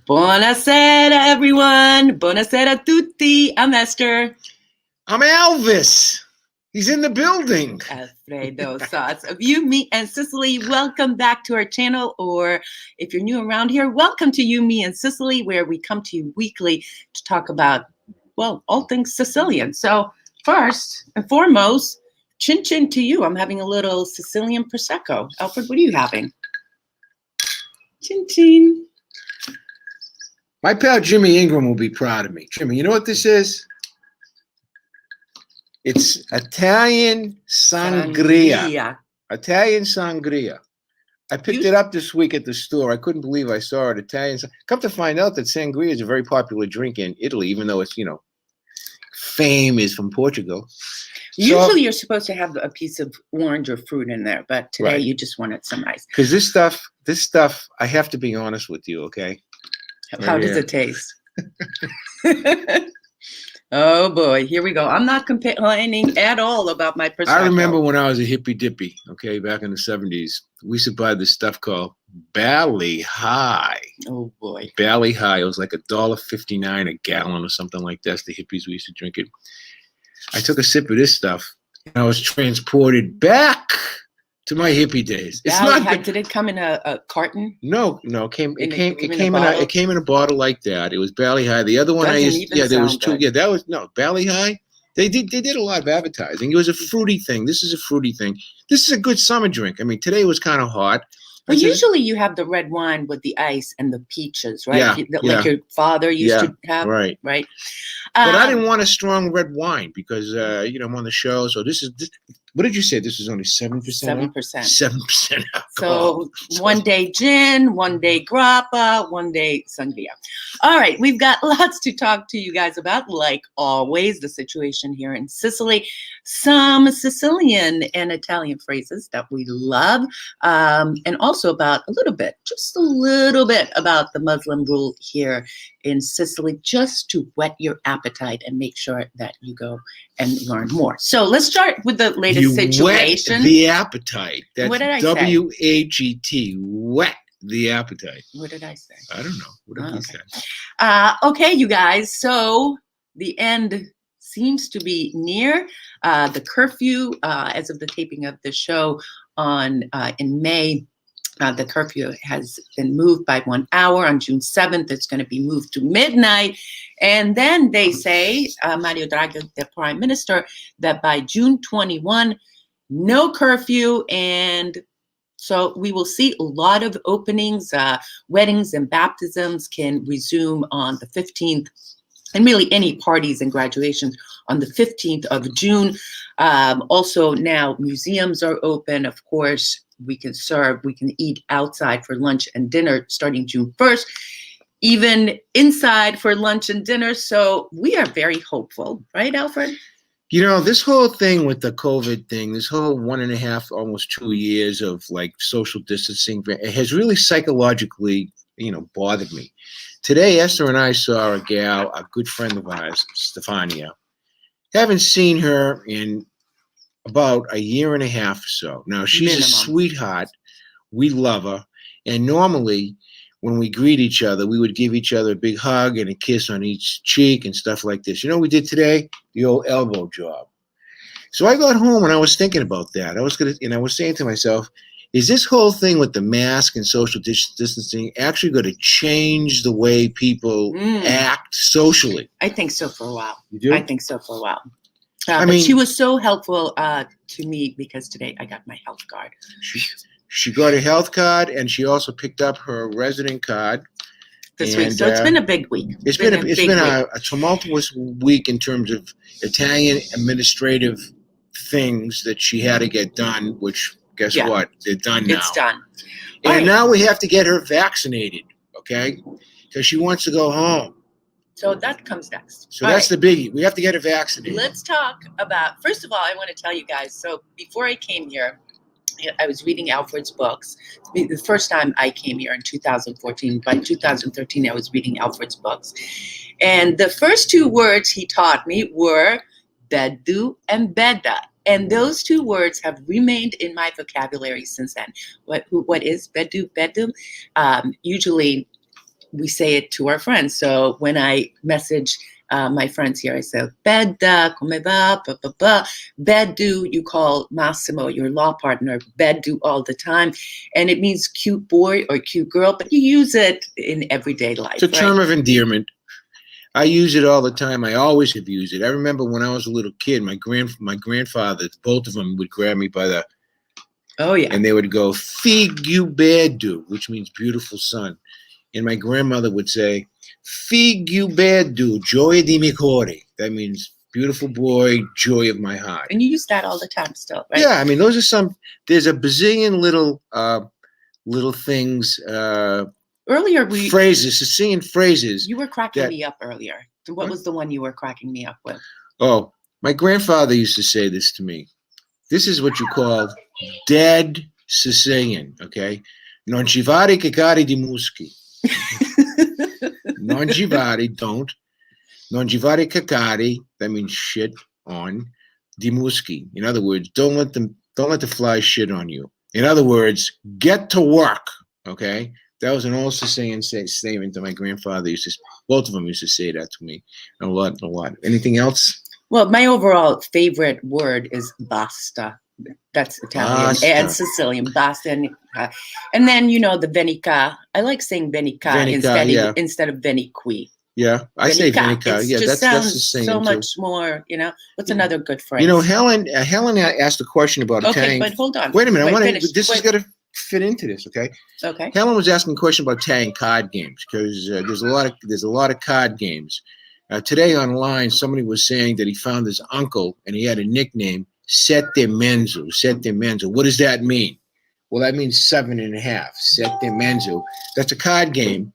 Buonasera, everyone. Buonasera a tutti. I'm Esther. I'm Elvis. He's in the building. Alfredo Sauce of You, Me, and Sicily. Welcome back to our channel, or if you're new around here, welcome to You, Me, and Sicily, where we come to you weekly to talk about, well, all things Sicilian. So first and foremost, chin chin to you. I'm having a little Sicilian Prosecco. Alfred, what are you having? Chin chin. My pal Jimmy Ingram will be proud of me. Jimmy, you know what this is? It's Italian sangria. Italian sangria. I picked it up this week at the store. I couldn't believe I saw it. Italian. Come to find out that sangria is a very popular drink in Italy, even though it's, fame is from Portugal. Usually you're supposed to have a piece of orange or fruit in there, but today you just wanted some ice. Because this stuff, I have to be honest with you, okay? How does it taste? Oh boy, here we go. I'm not complaining at all about my Prosecco. I remember when I was a hippy dippy, okay, back in the 70s, we used to buy this stuff called Bally High. Oh boy. Bally High. It was like $1.59 a gallon or something like that. The hippies, we used to drink it. I took a sip of this stuff and I was transported back to my hippie days. Did it come in a carton? No. It came in a bottle like that. It was Bally High. The other one there was two. Yeah, that was Bally High. They did a lot of advertising. It was a fruity thing. This is a fruity thing. This is a good summer drink. I mean, today was kind of hot. Well, usually you have the red wine with the ice and the peaches, right? Like your father used to have, right? But I didn't want a strong red wine because, I'm on the show. So this is, what did you say? This is only 7%? 7%. 7% alcohol. So one day gin, one day grappa, one day sangria. All right, we've got lots to talk to you guys about, like always, the situation here in Sicily, some Sicilian and Italian phrases that we love, and also about just a little bit about the Muslim rule here in Sicily, just to whet your appetite and make sure that you go and learn more. So let's start with the latest situation. Whet the appetite. That's what did I say? W-A-G-T. Whet the appetite. What did I say? I don't know. What did you say? Okay, you guys. So the end seems to be near. The curfew, as of the taping of the show in May, the curfew has been moved by 1 hour. On June 7th, it's going to be moved to midnight. And then they say, Mario Draghi, the prime minister, that by June 21, no curfew. And so we will see a lot of openings. Weddings and baptisms can resume on the 15th. And really any parties and graduations on the 15th of June. Also now museums are open, of course. We can eat outside for lunch and dinner starting June 1st, even inside for lunch and dinner. So we are very hopeful, right, Alfred? This whole thing with the COVID thing, this whole 1.5, almost 2 years of like social distancing, it has really psychologically, bothered me. Today, Esther and I saw a gal, a good friend of ours, Stefania. Haven't seen her in about 1.5 years or so. Now, she's a sweetheart. We love her. And normally, when we greet each other, we would give each other a big hug and a kiss on each cheek and stuff like this. You know what we did today? The old elbow job. So I got home and I was thinking about that. I was saying to myself, is this whole thing with the mask and social distancing actually going to change the way people act socially? I think so for a while. You do? I think so for a while. But she was so helpful to me because today I got my health card. She got a health card and she also picked up her resident card this week. So it's been a big week. It's been a tumultuous week in terms of Italian administrative things that she had to get done, which guess what? They're done now. It's done. And now we have to get her vaccinated, okay? Because she wants to go home. So that comes next. So that's the biggie. We have to get her vaccinated. Let's talk about, first of all, I want to tell you guys, so before I came here, I was reading Alfred's books. The first time I came here in 2014, by 2013, I was reading Alfred's books. And the first two words he taught me were Beddu and Bedda. And those two words have remained in my vocabulary since then. What is Beddu? Beddu? Usually we say it to our friends. So when I message my friends here, I say, Bedda, come va, ba, ba, ba. Beddu, you call Massimo, your law partner, Beddu all the time. And it means cute boy or cute girl, but you use it in everyday life. It's a term of endearment. I use it all the time. I always have used it. I remember when I was a little kid, my grandfather, both of them would grab me by the, and they would go, Figu Beddu, which means beautiful son. And my grandmother would say, Figu Beddu, gioia di mi cuore. That means beautiful boy, joy of my heart. And you use that all the time still, right? Yeah, I mean, those are there's a bazillion little things, earlier phrases, Sicilian phrases. You were cracking me up earlier. What was the one you were cracking me up with? Oh, my grandfather used to say this to me. This is what you call dead Sicilian, okay? Non ci fare cacare di muschi. Non ci fare, don't. Non ci fare cacare, that means shit on, di muschi. In other words, don't let the flies shit on you. In other words, get to work, okay? That was an old Sicilian statement that my grandfather both of them used to say that to me a lot. Anything else? Well, my overall favorite word is basta. That's Italian and Sicilian, basta. And then, the venica. I like saying venica instead of veniqui. Yeah, I say venica. Yeah, that's the same. So much more, What's another good phrase? Helen asked a question about Italian. Okay, but hold on. Wait a minute. This has got to fit into this, okay? Okay. Helen was asking a question about Italian card games because there's a lot of card games. Today online, somebody was saying that he found his uncle and he had a nickname, Sette Mezzo. Sette Mezzo. What does that mean? Well, that means 7.5. Sette Mezzo. That's a card game.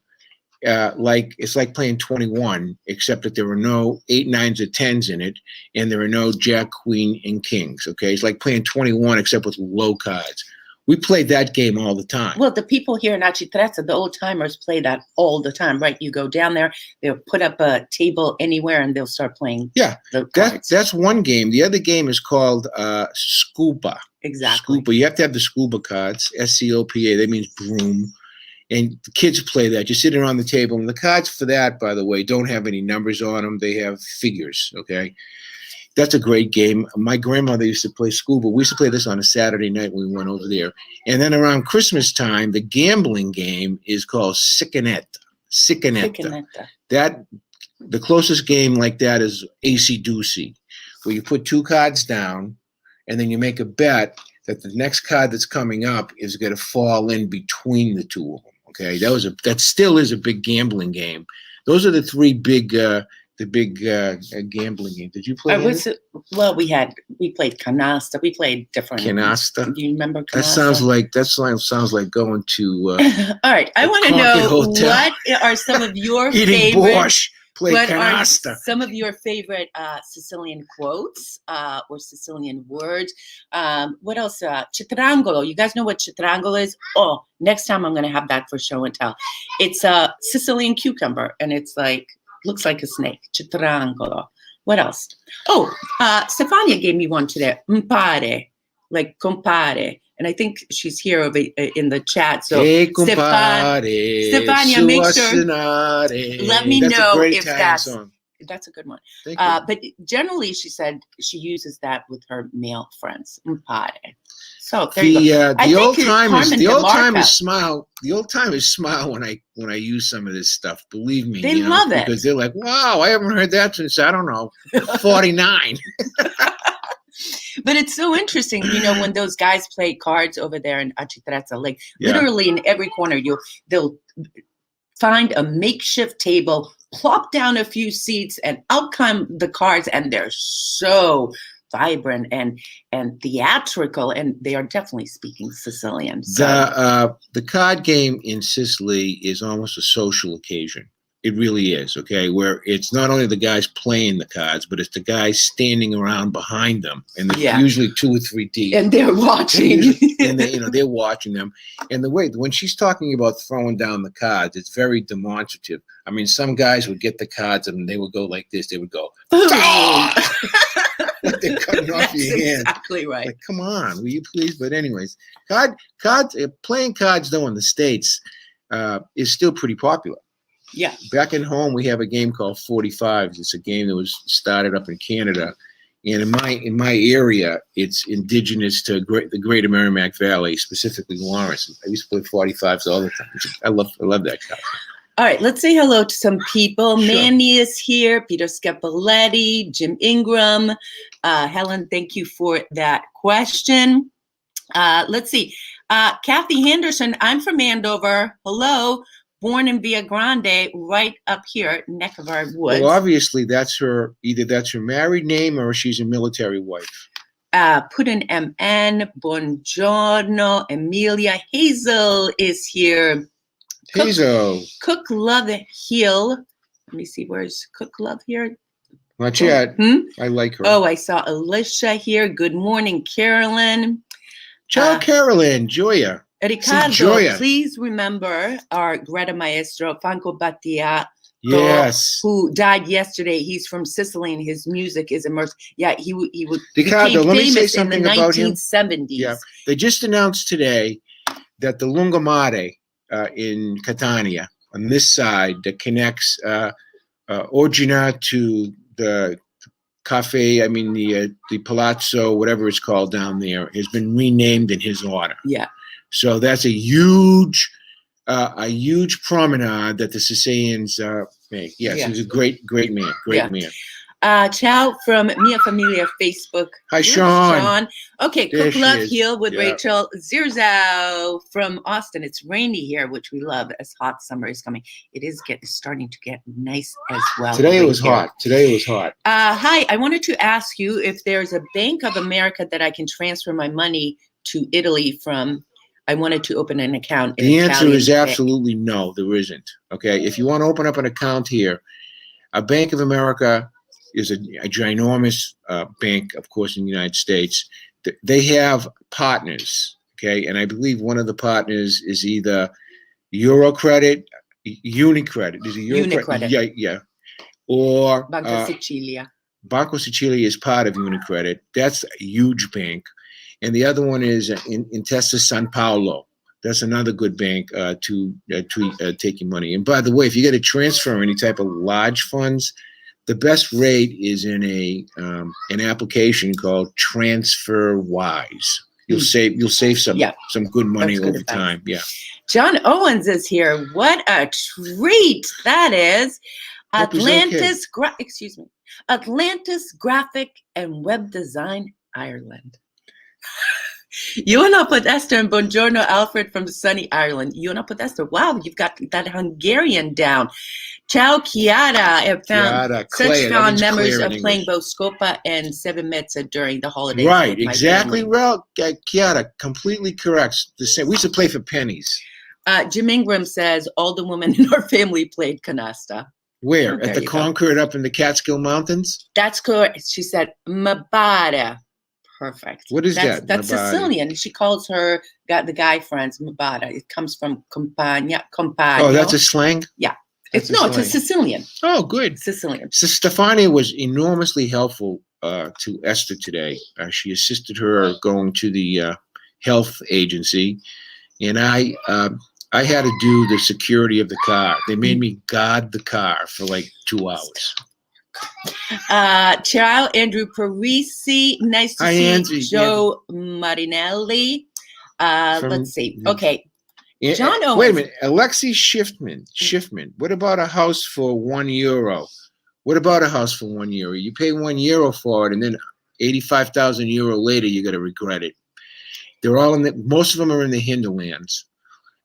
It's like playing 21, except that there are no 8, 9s, or 10s in it, and there are no Jack, Queen, and Kings. Okay, it's like playing 21, except with low cards. We played that game all the time. Well, the people here in Acitrezza, the old timers, play that all the time, right? You go down there, they'll put up a table anywhere, and they'll start playing. Yeah, the cards. That's one game. The other game is called Scuba. Exactly. Scuba. You have to have the Scuba cards. SCOPA. That means broom. And the kids play that. You sit around the table, and the cards for that, by the way, don't have any numbers on them. They have figures. Okay. That's a great game. My grandmother used to play Scuba. We used to play this on a Saturday night when we went over there. And then around Christmas time, the gambling game is called Sicilian. The closest game like that is AC-Deucey, where you put 2 cards down, and then you make a bet that the next card that's coming up is going to fall in between the two of them. Okay, that still is a big gambling game. Those are the 3 big gambling games. Did you play? Well, we played canasta. We played different. Canasta. Do you remember canasta? That sounds like going to. All right, I want to know Hotel. What are some of your eating favorite. Borscht. Play canasta. Are some of your favorite Sicilian quotes or Sicilian words? What else? Citrangolo. You guys know what citrangolo is? Oh, next time I'm going to have that for show and tell. It's a Sicilian cucumber, and it's looks like a snake. Citrangolo. What else? Oh, Stefania gave me one today. Impare, like compare. And I think she's here in the chat. So Stefania, make sure. Let me know if that's a good one. But generally, she said she uses that with her male friends. Impare. So there you go. The old timers smile when I use some of this stuff. Believe me, they love it because they're like, "Wow, I haven't heard that since 49." But it's so interesting, when those guys play cards over there in Acitrezza, literally in every corner, they'll find a makeshift table, plop down a few seats, and out come the cards, and they're so vibrant and theatrical, and they are definitely speaking Sicilian. So. The card game in Sicily is almost a social occasion. It really is, okay, where it's not only the guys playing the cards, but it's the guys standing around behind them, and they're usually 2 or 3 deep. And they're watching. And they're watching them. And when she's talking about throwing down the cards, it's very demonstrative. I mean, some guys would get the cards and they would go like this. They would go, like they're cutting off your hand. Exactly right. Like, come on, will you please? But anyways, playing cards though in the States is still pretty popular. Yeah. Back in home, we have a game called 45s. It's a game that was started up in Canada. And in my area, it's indigenous to the Greater Merrimack Valley, specifically Lawrence. I used to play 45s all the time. I love that card. All right, let's say hello to some people. Sure. Manny is here, Peter Scapoletti, Jim Ingram. Helen, thank you for that question. Let's see. Kathy Henderson, I'm from Andover. Hello. Born in Via Grande, right up here, neck of our woods. Well, obviously, either that's her married name or she's a military wife. Put an MN. Buongiorno. Emilia Hazel is here. Hazel. Cook Love Hill. Let me see, where's Cook Love here? Not yet. I like her. Oh, I saw Alicia here. Good morning, Carolyn. Ciao, Carolyn. Joya. Ricardo, please remember our Greta Maestro, Franco Battiato, yes, who died yesterday. He's from Sicily, and his music is immersed. Yeah, he Ricardo, became let me say famous something in the about him. 1970s. Yeah, they just announced today that the Lungomare in Catania, on this side, that connects Orgina to the cafe, the Palazzo, whatever it's called down there, has been renamed in his honor. Yeah. So that's a huge promenade that the Sicilians make. Yes, yeah. He's a great man, man. Ciao from Mia Familia Facebook. Hi, Sean. Okay, Cook Love Heal with Rachel. Zirzao from Austin. It's rainy here, which we love as hot summer is coming. It is starting to get nice as well. Today it was hot. Hi, I wanted to ask you if there's a Bank of America that I can transfer my money to Italy from. I wanted to open an account. The answer is absolutely no, there isn't. Okay, if you want to open up an account here, a Bank of America is a ginormous bank, of course, in the United States. They have partners, okay, and I believe one of the partners is either Eurocredit, Unicredit. Is it Unicredit? Yeah. Or Banco Sicilia. Banco Sicilia is part of Unicredit. That's a huge bank. And the other one is Intesa San Paolo. That's another good bank to take your money. And by the way, if you get to transfer any type of large funds, the best rate is in an application called TransferWise. You'll save some good money over time. Yeah. John Owens is here. What a treat that is. Atlantis Graphic and Web Design Ireland. Iona Podesta and Buongiorno Alfred from sunny Ireland. Iona Podesta, wow, you've got that Hungarian down. Ciao Chiara. I have found such fond memories of playing both Scopa and Seven Mezza during the holidays. Right, exactly. Well, Chiara, completely correct. The same. We used to play for pennies. Jim Ingram says all the women in our family played canasta. Where? At the Concord up in the Catskill Mountains? That's correct. She said Mabada. Perfect. What is that? That's Sicilian. She calls the guy friends Mabada. It comes from compagno. Oh, that's a slang? Yeah. It's a Sicilian. Oh, good. Sicilian. So Stefania was enormously helpful to Esther today. She assisted her going to the health agency, and I had to do the security of the car. They made me guard the car for like 2 hours. Ciao, Andrew Parisi. Nice to see Angie. Joe Marinelli. Let's see. Okay. John Owens. Wait a minute. Alexi Schiffman. What about a house for €1? What about a house for €1? You pay €1 for it, and then 85,000 euro later, you're going to regret it. They're all most of them are in the hinterlands,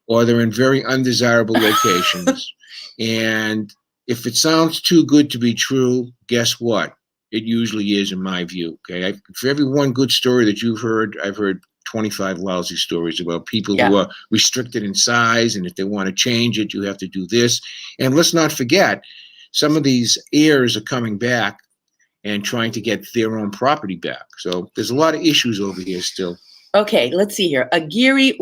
or they're in very undesirable locations. And if it sounds too good to be true, guess what? It usually is, in my view. Okay, for every one good story that you've heard, I've heard 25 lousy stories about people who are restricted in size, and if they want to change it, you have to do this. And let's not forget, some of these heirs are coming back and trying to get their own property back. So there's a lot of issues over here still. Okay, let's see here. Aguirre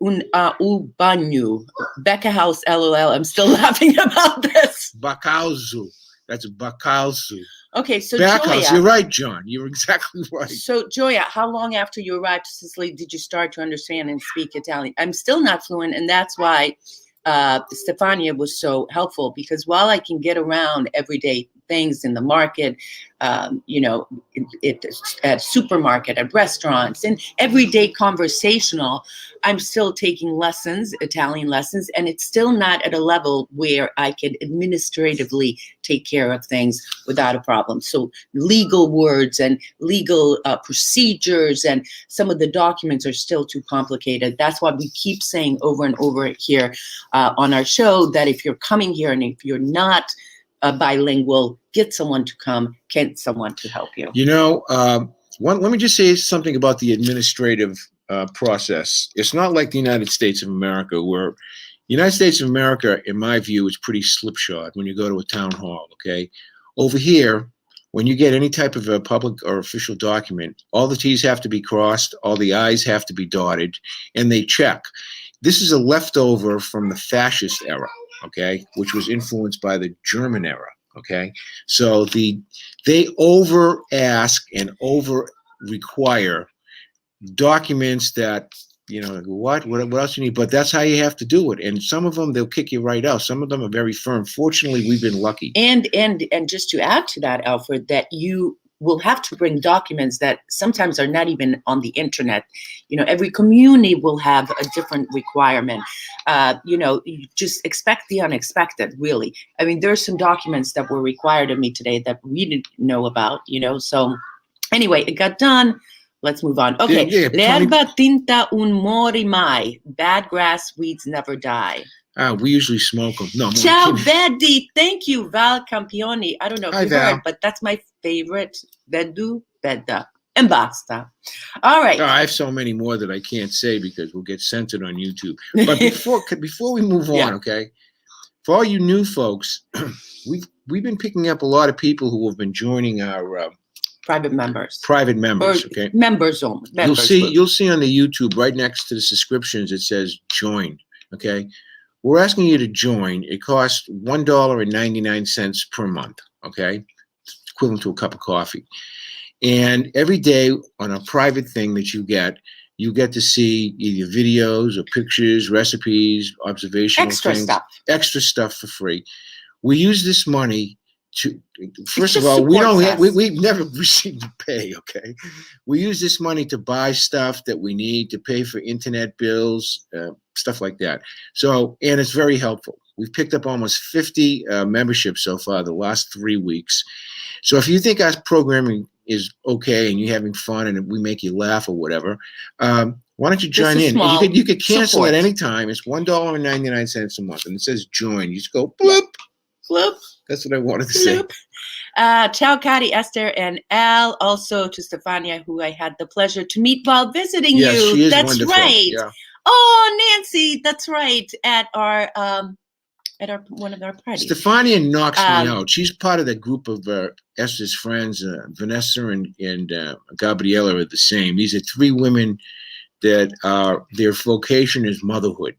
Ubanu. Becca House, LOL. I'm still laughing about this. Bacalzu. That's Bacalzu. Okay, so Backhouse. Joya. You're right, John. You're exactly right. So, Joya, how long after you arrived to Sicily did you start to understand and speak Italian? I'm still not fluent, and that's why Stefania was so helpful, because while I can get around everyday things in the market, at supermarket, at restaurants, and everyday conversational, I'm still taking lessons, Italian lessons, and it's still not at a level where I can administratively take care of things without a problem. So legal words and legal procedures and some of the documents are still too complicated. That's why we keep saying over and over here on our show that if you're coming here and if you're not bilingual, get someone to come, get someone to help you. Let me just say something about the administrative process. It's not like the United States of America, where the United States of America, in my view, is pretty slipshod when you go to a town hall, okay? Over here, when you get any type of a public or official document, all the T's have to be crossed, all the I's have to be dotted, and they check. This is a leftover from the fascist era, okay, which was influenced by the German era, okay? So they over ask and over require documents that, what else you need? But that's how you have to do it. And some of them, they'll kick you right out. Some of them are very firm. Fortunately, we've been lucky. And just to add to that, Alfred, that you will have to bring documents that sometimes are not even on the internet. Every community will have a different requirement. You just expect the unexpected, really. I mean, there are some documents that were required of me today that we didn't know about, So anyway, it got done. Let's move on. Okay. L'erba tinta un mori mai. Bad grass weeds never die. We usually smoke them. No, Ciao, Beddi. Thank you, Val Campioni. I don't know if you heard, but that's my favorite. Beddu, Bedda. And basta. All right. I have so many more that I can't say because we'll get censored on YouTube. But before we move on, okay, for all you new folks, we've been picking up a lot of people who have been joining our private members, okay, members only. You'll see on the YouTube right next to the subscriptions it says join. Okay, we're asking you to join. It costs $1.99 per month. Okay, it's equivalent to a cup of coffee. And every day on a private thing that you get to see either videos or pictures, recipes, observational extra stuff for free. We use this money to, first of all, we've never received pay, okay? We use this money to buy stuff that we need, to pay for internet bills, stuff like that. So, and it's very helpful. We've picked up almost 50 memberships so far the last 3 weeks. So if you think our programming is okay and you're having fun and we make you laugh or whatever, why don't you join in? You could cancel at any time. It's $1.99 a month, and it says join. You just go bloop. Bloop. That's what I wanted to say. Ciao, Kari, Esther, and Al. Also to Stefania, who I had the pleasure to meet while visiting you. She is that's wonderful. Right. Yeah. Oh, Nancy, that's right. At our one of our parties. Stefania knocks me out. She's part of that group of Esther's friends. Vanessa and Gabriella are the same. These are three women that their vocation is motherhood.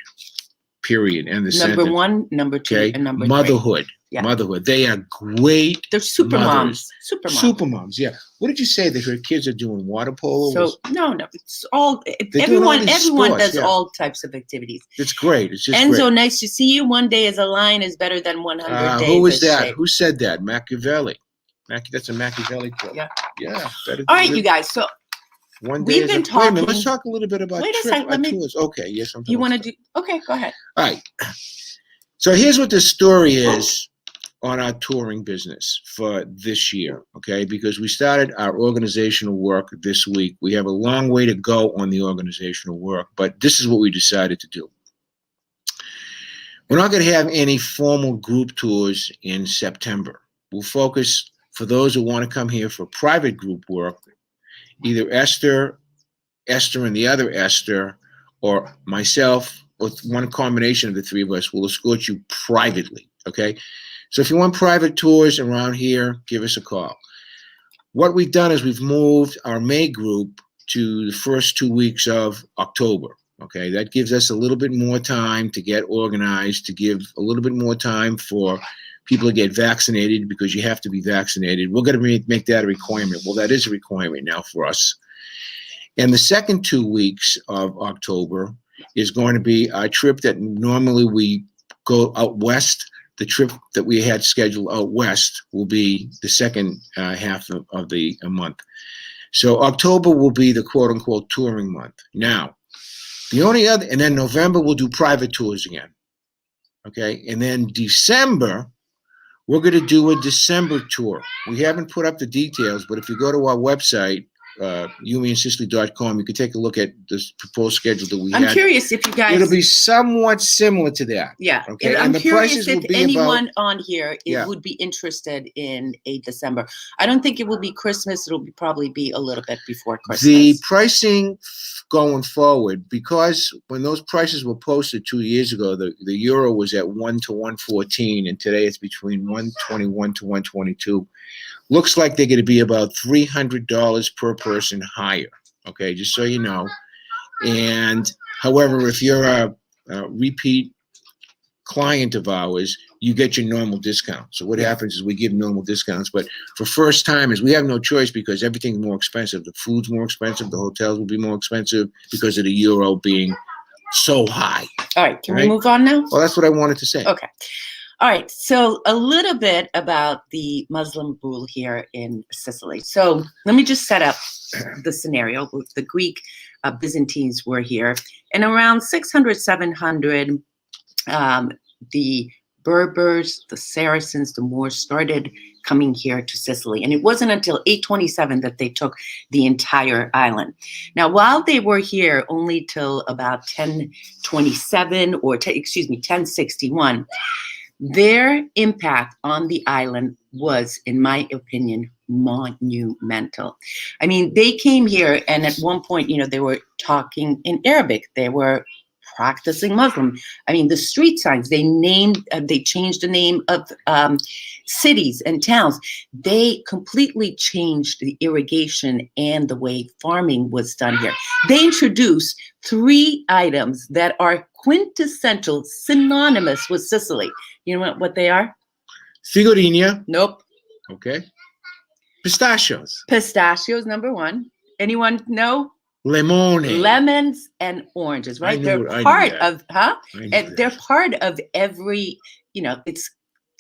Period. And the number one, number two, and number motherhood. three. Yeah. Motherhood. They are great. They're super moms. Super moms. Yeah. What did you say that her kids are doing? Water polo? So no. It's all everyone does all types of activities. It's great. It's just Enzo, great. nice to see you. One day as a lion is better than 100 days. Who was that? Who said that? Machiavelli. That's a Machiavelli quote. Yeah. Yeah. All right, you guys. So we've been talking. Wait a minute, let's talk a little bit about tours. Okay. Yes. You want to do? Okay. Go ahead. All right. So here's what the story is on our touring business for this year, okay? Because we started our organizational work this week. We have a long way to go on the organizational work, but this is what we decided to do. We're not going to have any formal group tours in September. We'll focus, for those who want to come here for private group work, either Esther and the other Esther, or myself, or one combination of the three of us will escort you privately, okay? So if you want private tours around here, give us a call. What we've done is we've moved our May group to the first 2 weeks of October, okay? That gives us a little bit more time to get organized, to give a little bit more time for people to get vaccinated, because you have to be vaccinated. We're going to make that a requirement. Well, that is a requirement now for us. And the second 2 weeks of October is going to be our trip that normally we go out west. The trip that we had scheduled out west will be the second half of the month. So October will be the quote unquote touring month. Now, the only other, and then November we'll do private tours again. Okay. And then December, we're going to do a December tour. We haven't put up the details, but if you go to our website, euphemiussicily.com, you can take a look at this proposed schedule that we had. I'm curious if you guys. It'll be somewhat similar to that. Yeah. Okay. I'm And the curious prices will if be anyone about, on here would be interested in a December. I don't think it will be Christmas. It'll probably be a little bit before Christmas. the pricing going forward, because when those prices were posted 2 years ago, the euro was at 1 to 114, and today it's between 121 to 122. Looks like they're going to be about $300 per person higher. Okay, just so you know. And however, if you're a repeat client of ours, you get your normal discount. So what happens is we give normal discounts, but for first timers, we have no choice because everything's more expensive. The food's more expensive. The hotels will be more expensive because of the euro being so high. All right, can we move on now? Well, that's what I wanted to say. Okay. All right, so a little bit about the Muslim rule here in Sicily. So let me just set up the scenario. The Greek Byzantines were here, and around 600, 700, the Berbers, the Saracens, the Moors started coming here to Sicily. And it wasn't until 827 that they took the entire island. Now, while they were here only till about 1027 or 1061, their impact on the island was, in my opinion, monumental. I mean, they came here and at one point, they were talking in Arabic. They were practicing Muslim. I mean, the street signs, they changed the name of cities and towns. They completely changed the irrigation and the way farming was done here. They introduced 3 items that are quintessential, synonymous with Sicily. You know what they are? Figurina. Nope. Okay. Pistachios. Pistachios, number 1. Anyone know? Lemone. Lemons and oranges, right? They're part of, they're part of every, it's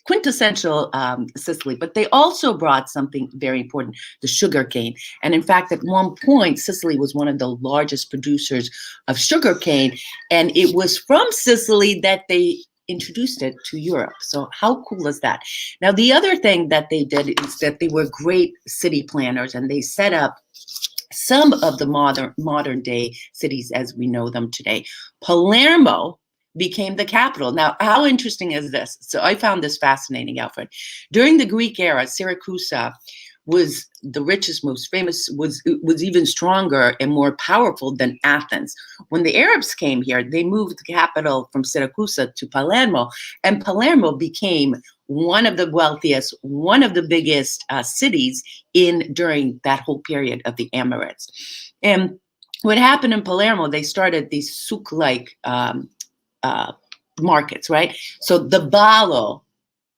quintessential Sicily, but they also brought something very important, the sugar cane. And in fact, at one point, Sicily was one of the largest producers of sugar cane, and it was from Sicily that they introduced it to Europe. So how cool is that? Now, the other thing that they did is that they were great city planners, and they set up some of the modern day cities as we know them today. Palermo became the capital. Now, how interesting is this? So I found this fascinating, Alfred. During the Greek era, Syracuse was the richest, most famous, was even stronger and more powerful than Athens. When the Arabs came here, they moved the capital from Syracuse to Palermo, and Palermo became one of the wealthiest, one of the biggest cities during that whole period of the Emirates. And what happened in Palermo, they started these souk-like markets, right? So the ballo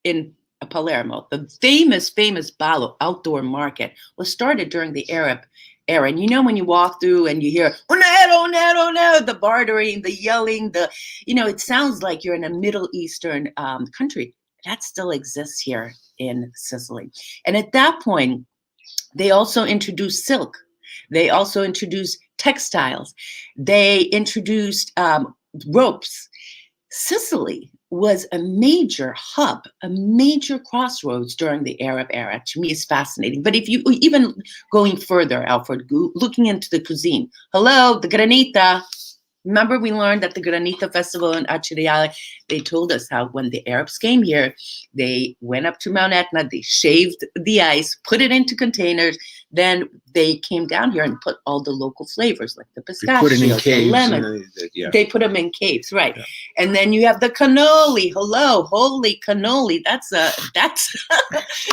in Palermo, the famous ballo outdoor market, was started during the Arab era. And when you walk through and you hear the bartering, the yelling, it sounds like you're in a Middle Eastern country. That still exists here in Sicily. And at that point, they also introduced silk. They also introduced textiles. They introduced ropes. Sicily was a major hub, a major crossroads during the Arab era. To me, it's fascinating. But if you even going further, Alfred, looking into the cuisine, the granita. Remember, we learned at the Granita Festival in Acciariale, they told us how when the Arabs came here, they went up to Mount Etna, they shaved the ice, put it into containers, then they came down here and put all the local flavors, like the pistachios, the lemon. They put them in caves, right? Yeah. And then you have the cannoli. Holy cannoli. That's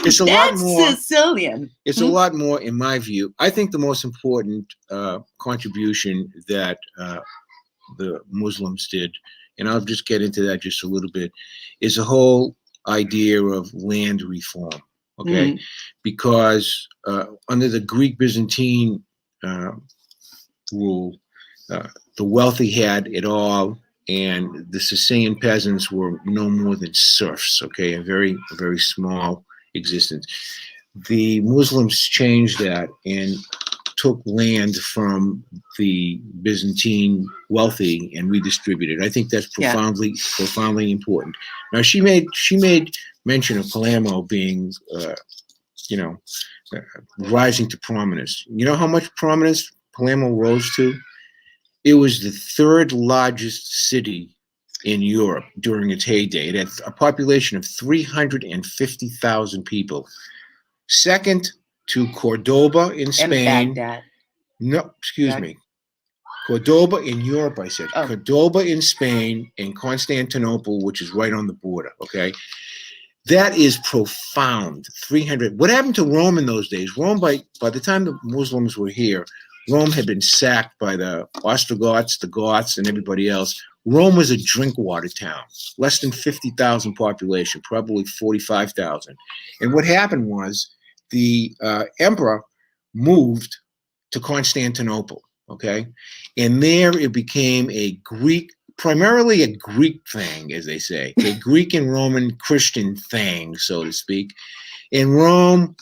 it's a lot more Sicilian. It's a lot more, in my view. I think the most important contribution that the Muslims did, and I'll just get into that just a little bit, is the whole idea of land reform, okay? Because under the Greek Byzantine rule, the wealthy had it all, and the Sicilian peasants were no more than serfs, okay, a very small existence. The Muslims changed that and took land from the Byzantine wealthy and redistributed. I think that's profoundly important. Now she made mention of Palermo being, rising to prominence. You know how much prominence Palermo rose to? It was the third largest city in Europe during its heyday. It had a population of 350,000 people. Second to Cordoba in Spain. And Baghdad. No, excuse me. Cordoba in Europe, I said. Oh. Cordoba in Spain and Constantinople, which is right on the border, okay? That is profound. 300. What happened to Rome in those days? Rome, by the time the Muslims were here, Rome had been sacked by the Ostrogoths, the Goths, and everybody else. Rome was a drink water town, less than 50,000 population, probably 45,000. And what happened was the emperor moved to Constantinople, okay? And there it became primarily a Greek thing, as they say, a Greek and Roman Christian thing, so to speak. And Rome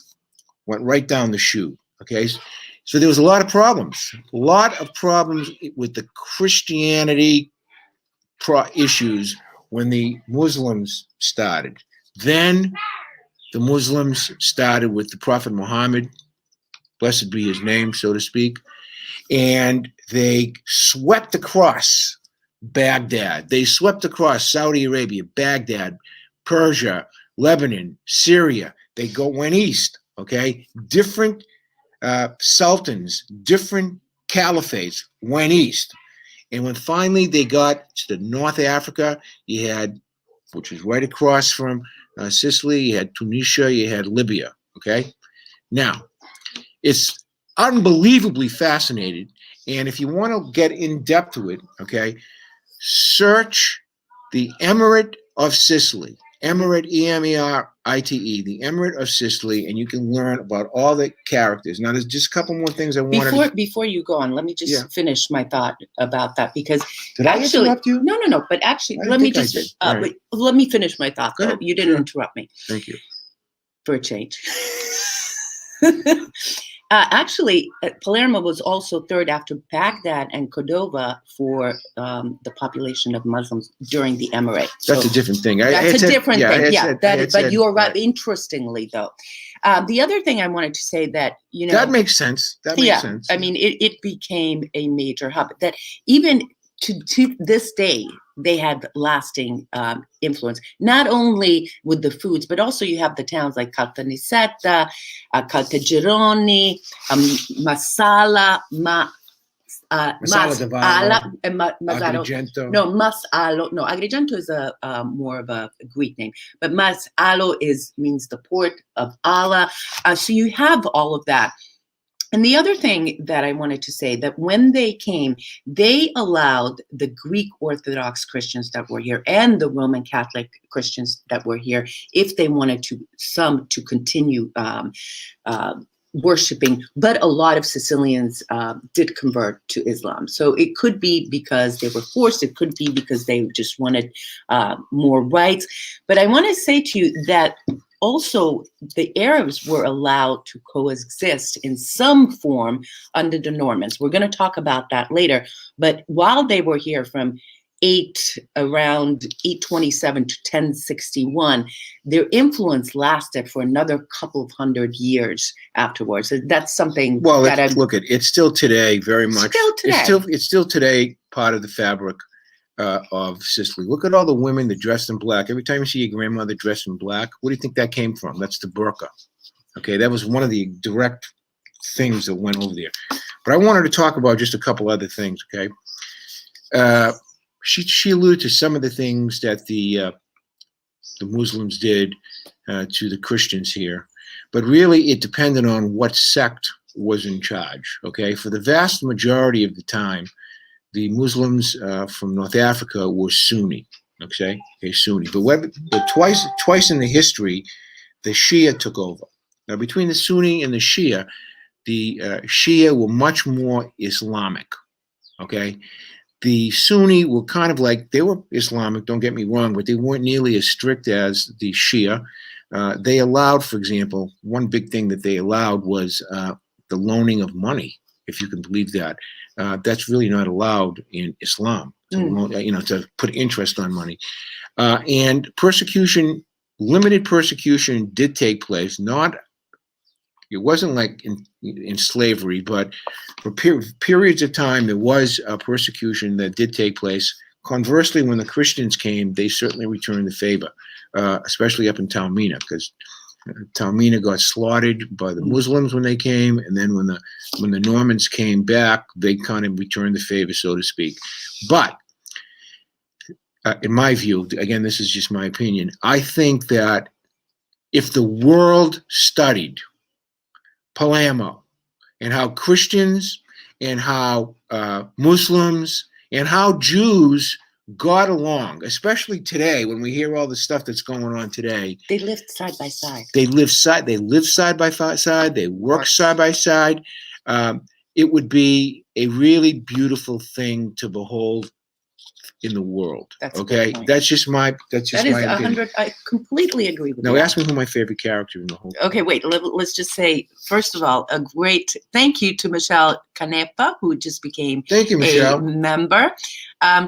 went right down the chute, okay? So there was a lot of problems with the Christianity issues when the Muslims started. Then the Muslims started with the Prophet Muhammad, blessed be his name, so to speak, and they swept across Baghdad. They swept across Saudi Arabia, Baghdad, Persia, Lebanon, Syria. They went east, okay? Different sultans, different caliphates went east. And when finally they got to North Africa, you had, which is right across from Sicily, you had Tunisia, you had Libya, okay? Now, it's unbelievably fascinating. And if you want to get in depth to it, okay, search the Emirate of Sicily, Emirate, E-M-E-R-I-T-E, the Emirate of Sicily, and you can learn about all the characters. Now, there's just a couple more things I wanted Before you go on, let me just finish my thought about that, because Did I interrupt you? No. But actually, let me just Right. let me finish my thought. Though you didn't interrupt me. Thank you. For a change. Actually, Palermo was also third after Baghdad and Cordova for the population of Muslims during the Emirate. That's a different thing. That's a different thing. But you are right. Right. Interestingly, though, the other thing I wanted to say that, that makes sense. That makes sense. I mean, it became a major hub that even to this day, they had lasting influence, not only with the foods, but also you have the towns like Caltanissetta, Caltagirone, Marsala, Mazzara, Agrigento. No, Masalo. No, Agrigento is a more of a Greek name, but Masalo means the port of Allah. So you have all of that. And the other thing that I wanted to say, that when they came, they allowed the Greek Orthodox Christians that were here and the Roman Catholic Christians that were here, if they wanted to continue worshiping. But a lot of Sicilians did convert to Islam. So it could be because they were forced. It could be because they just wanted more rights. But I want to say to you that also, the Arabs were allowed to coexist in some form under the Normans. We're going to talk about that later. But while they were here from around 827 to 1061, their influence lasted for another couple of hundred years afterwards. So that's something look at it's still today very much. Still today. It's still today part of the fabric of Sicily. Look at all the women that dressed in black. Every time you see your grandmother dressed in black, what do you think that came from? That's the burqa. Okay, that was one of the direct things that went over there. But I wanted to talk about just a couple other things, okay? She alluded to some of the things that the Muslims did to the Christians here, but really it depended on what sect was in charge, okay? For the vast majority of the time, the Muslims from North Africa were Sunni, okay, Sunni. But twice in the history, the Shia took over. Now, between the Sunni and the Shia were much more Islamic, okay? The Sunni were kind of like, they were Islamic, don't get me wrong, but they weren't nearly as strict as the Shia. They allowed, for example, one big thing that they allowed was the loaning of money, if you can believe that. That's really not allowed in Islam, to put interest on money. And persecution, limited persecution did take place. It wasn't like in slavery, but for periods of time, there was persecution that did take place. Conversely, when the Christians came, they certainly returned the favor, especially up in Taormina, because Taormina got slaughtered by the Muslims when they came, and then when the Normans came back, they kind of returned the favor, so to speak. But in my view, again, this is just my opinion, I think that if the world studied Palermo and how Christians and how Muslims and how Jews got along, especially today when we hear all the stuff that's going on today. They lived side by side. They live side by side. They work side by side. It would be a really beautiful thing to behold in the world. That's a okay. good point. That's just my opinion. 100. I completely agree with you. Now ask me who my favorite character in the whole. Okay, wait. Let's just say, first of all, a great thank you to Michelle Canepa, who just became Thank you, Michelle. a member.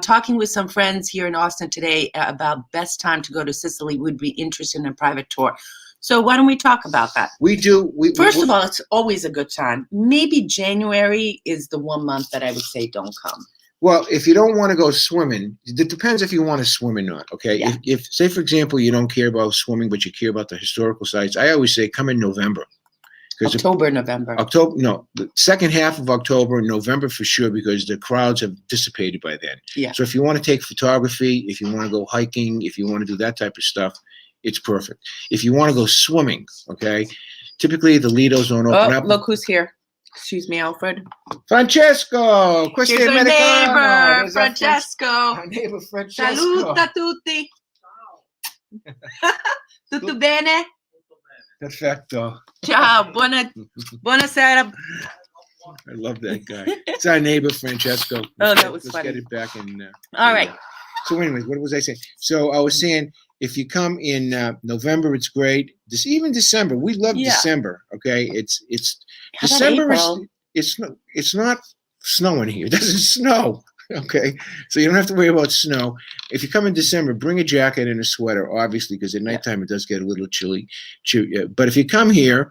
Talking with some friends here in Austin today about best time to go to Sicily. Would be interested in a private tour. So why don't we talk about that? We do. First of all, it's always a good time. Maybe January is the one month that I would say don't come. Well, if you don't want to go swimming, it depends if you want to swim or not, okay? Yeah. If say, for example, you don't care about swimming, but you care about the historical sites, I always say come in November. November. The second half of October, November for sure, because the crowds have dissipated by then. Yeah. So if you want to take photography, if you want to go hiking, if you want to do that type of stuff, it's perfect. If you want to go swimming, okay, typically the Lidos don't open up. Look who's here. Excuse me, Alfred. Francesco! Here's our neighbor, Francesco. Our neighbor, Francesco. Saluta tutti. Tutto bene? Perfetto. Ciao, buonasera. I love that guy. It's our neighbor, Francesco. That was Let's funny. get it back in. All right. So anyways, what was I saying? So I was saying, if you come in November, it's great. Even December, we love December. Okay, it's How about December April? It's not snowing here. It doesn't snow. Okay, so you don't have to worry about snow. If you come in December, bring a jacket and a sweater, obviously, because at nighttime it does get a little chilly. But if you come here,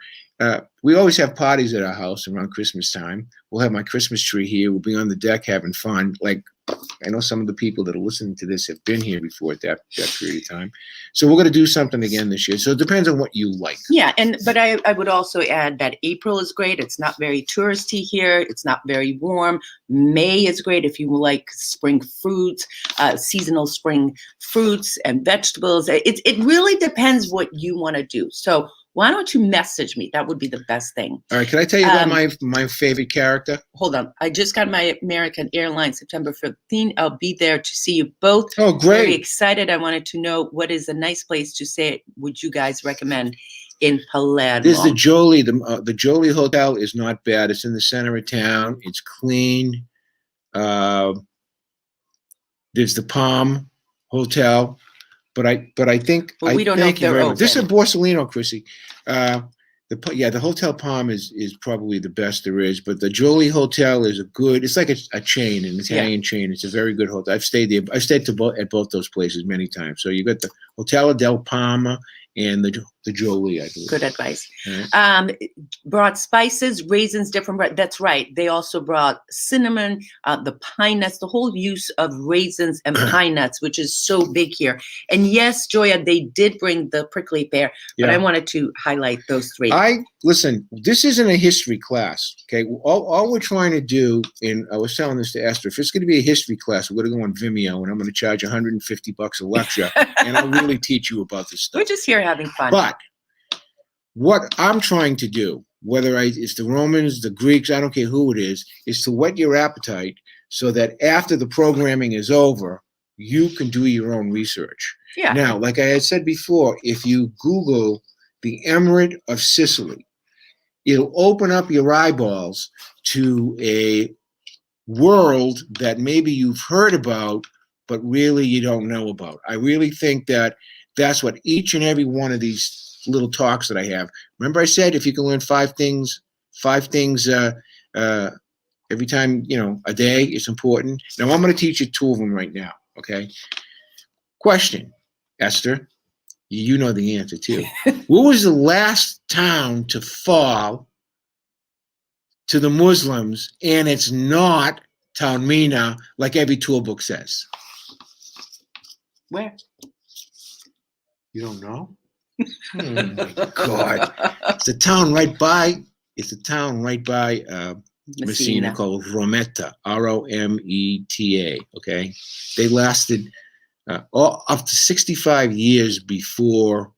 we always have parties at our house around Christmas time. We'll have my Christmas tree here. We'll be on the deck having fun. Like, I know some of the people that are listening to this have been here before at that period of time. So we're going to do something again this year. So it depends on what you like. Yeah, but I would also add that April is great. It's not very touristy here. It's not very warm. May is great if you like spring fruits, seasonal spring fruits and vegetables. It really depends what you want to do. So why don't you message me? That would be the best thing. All right. Can I tell you about my favorite character? Hold on. I just got my American Airlines September 15th. I'll be there to see you both. Oh, great. Very excited. I wanted to know what is a nice place to stay. Would you guys recommend in Palermo? There's the Jolie. The Jolie Hotel is not bad. It's in the center of town. It's clean. There's the Palm Hotel. But I think we don't know if they're open. This is Borsellino, Chrissy. The Hotel Palm is probably the best there is, but the Jolie Hotel is it's like a chain, an Italian chain. It's a very good hotel. I've stayed there. I've stayed at both those places many times. So you got the Hotel del Palma and the Jolie, I believe. Good advice. Right. Brought spices, raisins, different. That's right. They also brought cinnamon, the pine nuts, the whole use of raisins and pine nuts, which is so big here. And yes, Joya, they did bring the prickly pear, but I wanted to highlight those three. Listen, this isn't a history class, okay? All we're trying to do, and I was telling this to Esther, if it's going to be a history class, we're going to go on Vimeo, and I'm going to charge $150 a lecture, and I'll really teach you about this stuff. We're just here having fun. But what I'm trying to do, whether it's the Romans, the Greeks, I don't care who it is to whet your appetite so that after the programming is over, you can do your own research. Yeah. Now, like I had said before, if you Google the Emirate of Sicily, it'll open up your eyeballs to a world that maybe you've heard about, but really you don't know about. I really think that that's what each and every one of these little talks that I have. Remember I said if you can learn five things every time, a day, it's important. Now I'm going to teach you two of them right now, okay? Question, Esther, you know the answer too. What was the last town to fall to the Muslims, and it's not Taormina like every tour book says? Where? You don't know? Oh my God! It's a town right by Messina called Rometta, Rometa. Okay, they lasted up to 65 years before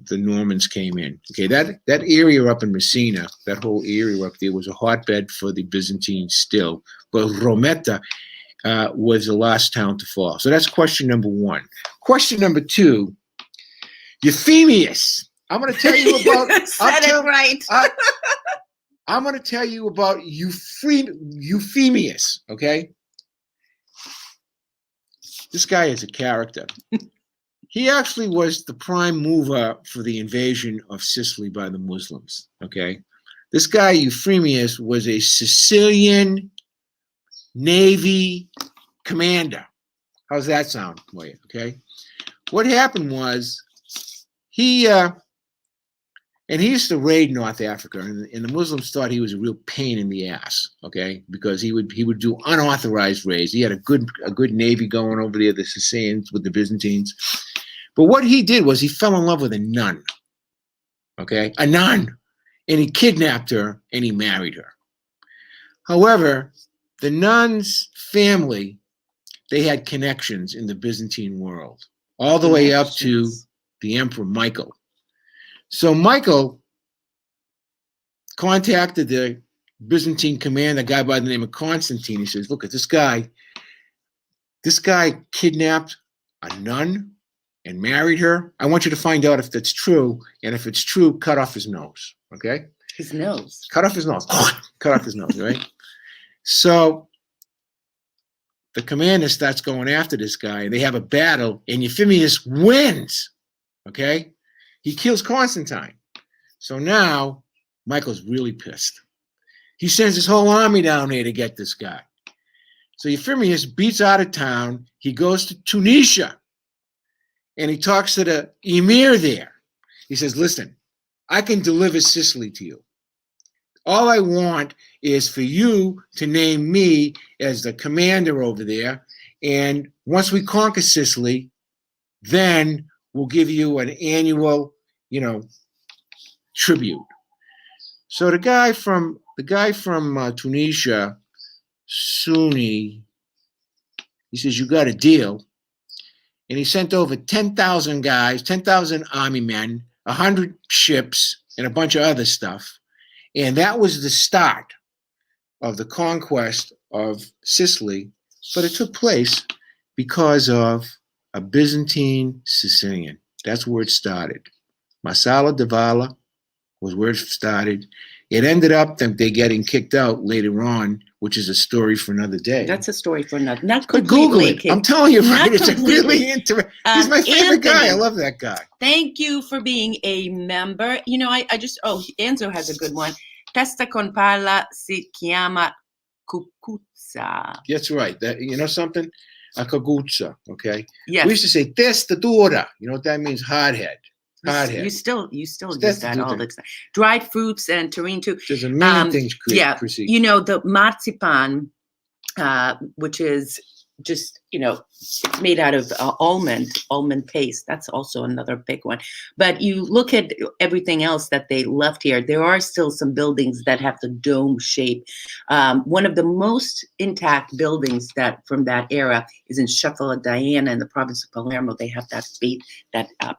the Normans came in. Okay, that area up in Messina, that whole area up there was a hotbed for the Byzantines still, but Rometta was the last town to fall. So that's question number one. Question number two, Euphemius. I'm going to tell you about. I'm going to tell you about Euphemius. Okay, this guy is a character. He actually was the prime mover for the invasion of Sicily by the Muslims. Okay, this guy Euphemius was a Sicilian Navy commander. How's that sound for you? Okay, what happened was he used to raid North Africa, and the Muslims thought he was a real pain in the ass. Okay, because he would do unauthorized raids. He had a good navy going over there, the Sicilians with the Byzantines. But what he did was he fell in love with a nun. Okay, a nun, and he kidnapped her and he married her. However, the nun's family, they had connections in the Byzantine world, all the way up to the Emperor Michael. So Michael contacted the Byzantine commander, a guy by the name of Constantine. He says, look at this guy. This guy kidnapped a nun and married her. I want you to find out if that's true. And if it's true, cut off his nose. Okay? His nose. Cut off his nose. Cut off his nose, right? So the commander starts going after this guy, and they have a battle, and Euphemius wins. Okay? He kills Constantine. So now Michael's really pissed. He sends his whole army down there to get this guy. So Euphemius beats out of town. He goes to Tunisia, and he talks to the emir there. He says, listen, I can deliver Sicily to you. All I want is for you to name me as the commander over there. And once we conquer Sicily, then we'll give you an annual, tribute. So the guy from Tunisia, Sunni, he says, you got a deal. And he sent over 10,000 guys, 10,000 army men, 100 ships, and a bunch of other stuff. And that was the start of the conquest of Sicily. But it took place because of a Byzantine Sicilian. That's where it started. Marsala Davala was where it started. It ended up that they getting kicked out later on, which is a story for another day. That's a story for another. Not But completely. Google it. I'm telling you, right? It's a completely. really interesting. He's my favorite guy. I love that guy. Thank you for being a member. Enzo has a good one. Testa con palla si chiama cucuzza. That's right. That, you know something? A caguzza, okay? Yes. We used to say testa dura. You know what that means? Hardhead. Hardhead. You still use That's that all the time. Dried fruits and terrine too. There's a million things. Proceed. The marzipan, which is just, it's made out of almond paste. That's also another big one. But you look at everything else that they left here, there are still some buildings that have the dome shape. One of the most intact buildings from that era is in Sciafola Diana in the province of Palermo. They have that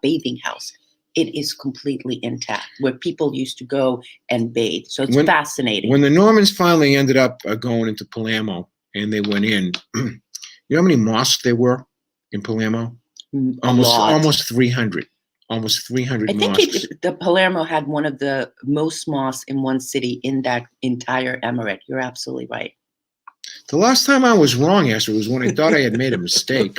bathing house. It is completely intact, where people used to go and bathe. So it's fascinating. When the Normans finally ended up going into Palermo and they went in, you know how many mosques there were in Palermo? Almost 300. Almost 300 mosques. I think the Palermo had one of the most mosques in one city in that entire emirate. You're absolutely right. The last time I was wrong, Esther, was when I thought I had made a mistake.